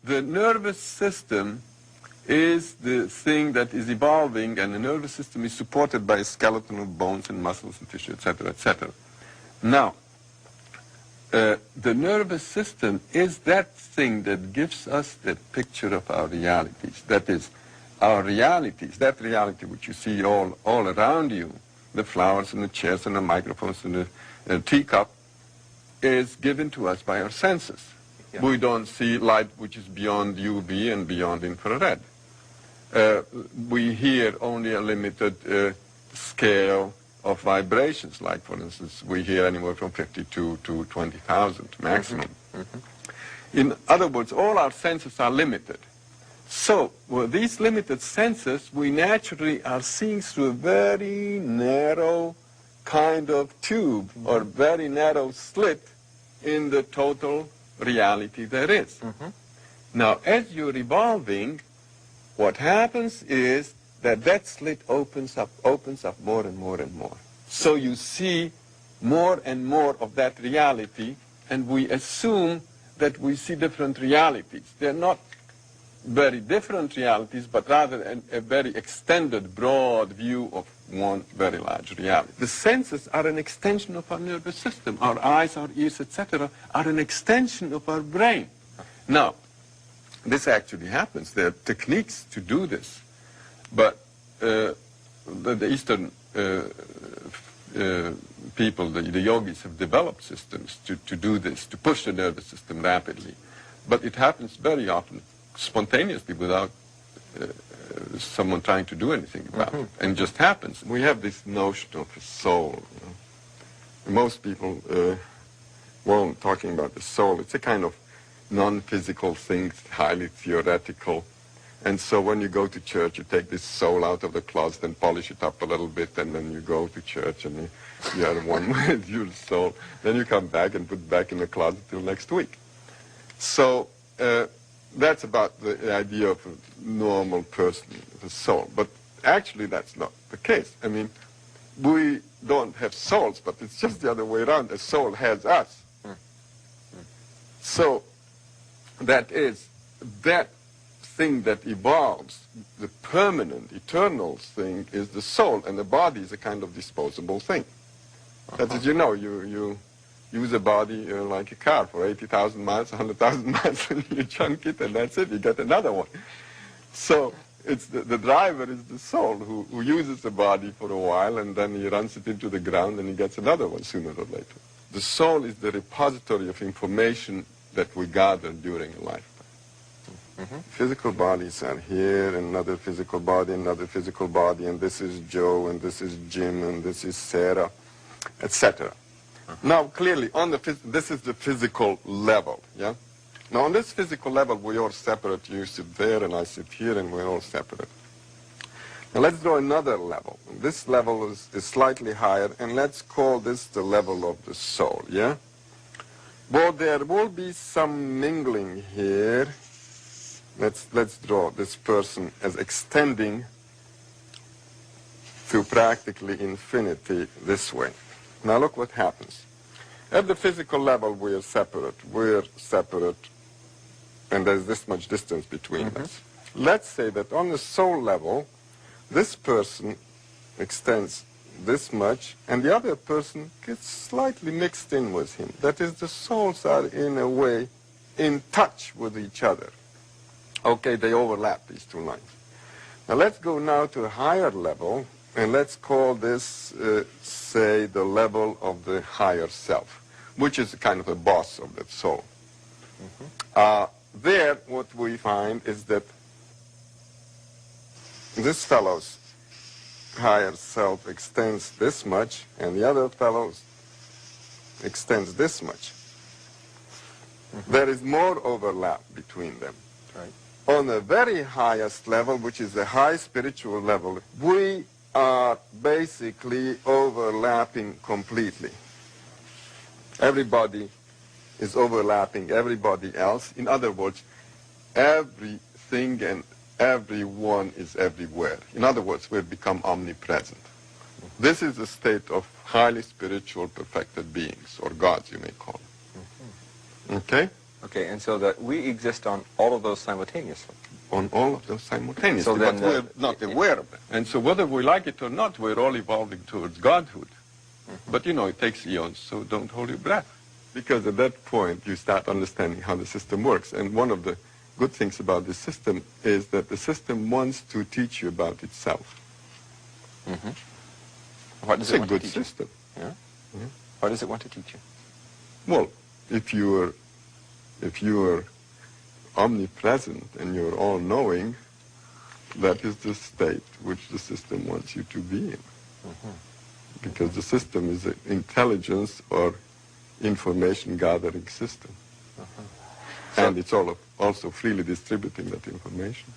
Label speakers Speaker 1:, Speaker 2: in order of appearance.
Speaker 1: the nervous system is the thing that is evolving, and the nervous system is supported by a skeleton of bones and muscles and tissue, etc., etc. Now, the nervous system is that thing that gives us the picture of our realities. That is, our realities, that reality which you see all around you, the flowers and the chairs and the microphones and the teacup, is given to us by our senses. Yeah. We don't see light which is beyond UV and beyond infrared. We hear only a limited scale of vibrations, like, for instance, we hear anywhere from 52 to 20,000 maximum. In other words, all our senses are limited. So, with these limited senses, we naturally are seeing through a very narrow kind of tube or very narrow slit in the total reality there is. Now, as you're evolving, what happens is that slit opens up more and more and more. So you see more and more of that reality, and we assume that we see different realities. They're not very different realities, but rather a very extended, broad view of one very large reality. The senses are an extension of our nervous system. Our eyes, our ears, etc. are an extension of our brain. Now, this actually happens. There are techniques to do this. But the Eastern people, the yogis, have developed systems to do this, to push the nervous system rapidly. But it happens very often spontaneously without someone trying to do anything about it. And just happens. We have this notion of a soul. You know? Most people won't talking about the soul. It's a kind of non-physical thing, highly theoretical. And so when you go to church, you take this soul out of the closet and polish it up a little bit, and then you go to church and you are one with your soul. Then you come back and put it back in the closet till next week. So that's about the idea of a normal person, the soul. But actually that's not the case. I mean, we don't have souls, but it's just the other way around. A soul has us. So that is that thing that evolves, the permanent, eternal thing, is the soul, and the body is a kind of disposable thing. That is, you know, you use a body like a car for 80,000 miles, 100,000 miles, and you junk it, and that's it, you get another one. So it's the driver is the soul who uses the body for a while, and then he runs it into the ground, and he gets another one sooner or later. The soul is the repository of information that we gather during a lifetime. Physical bodies are here, another physical body, and this is Joe, and this is Jim, and this is Sarah, etc. Now, clearly, this is the physical level, yeah? Now, on this physical level, we are separate. You sit there, and I sit here, and we're all separate. Now, let's draw another level. This level is slightly higher, and let's call this the level of the soul, yeah? Well, there will be some mingling here. Let's draw this person as extending to practically infinity this way. Now look what happens. At the physical level, we're separate, and there's this much distance between us. Let's say that on the soul level, this person extends this much, and the other person gets slightly mixed in with him. That is, the souls are in a way in touch with each other. Okay, they overlap, these two lines. Now let's go now to a higher level, and let's call this, say, the level of the higher self, which is kind of the boss of that soul. There, what we find is that this fellow's higher self extends this much, and the other fellow's extends this much. There is more overlap between them. Right. On the very highest level, which is the high spiritual level, we are basically overlapping completely. Everybody is overlapping everybody else. In other words, everything and everyone is everywhere. In other words, we've become omnipresent. This is a state of highly spiritual perfected beings, or gods, you may call them. Okay?
Speaker 2: Okay, and so that we exist on all of those simultaneously.
Speaker 1: On all of those simultaneously,
Speaker 2: So then
Speaker 1: but we're not aware of it. And so whether we like it or not, we're all evolving towards Godhood. But you know, it takes eons, so don't hold your breath. Because at that point, you start understanding how the system works. And one of the good things about the system is that the system wants to teach you about itself.
Speaker 2: What does
Speaker 1: It's
Speaker 2: it
Speaker 1: a
Speaker 2: want
Speaker 1: good
Speaker 2: to teach you?
Speaker 1: system.
Speaker 2: Yeah? What does it want to teach you?
Speaker 1: Well, if you are omnipresent and you're all-knowing, that is the state which the system wants you to be in. Because the system is an intelligence or information-gathering system. And it's also freely distributing that information.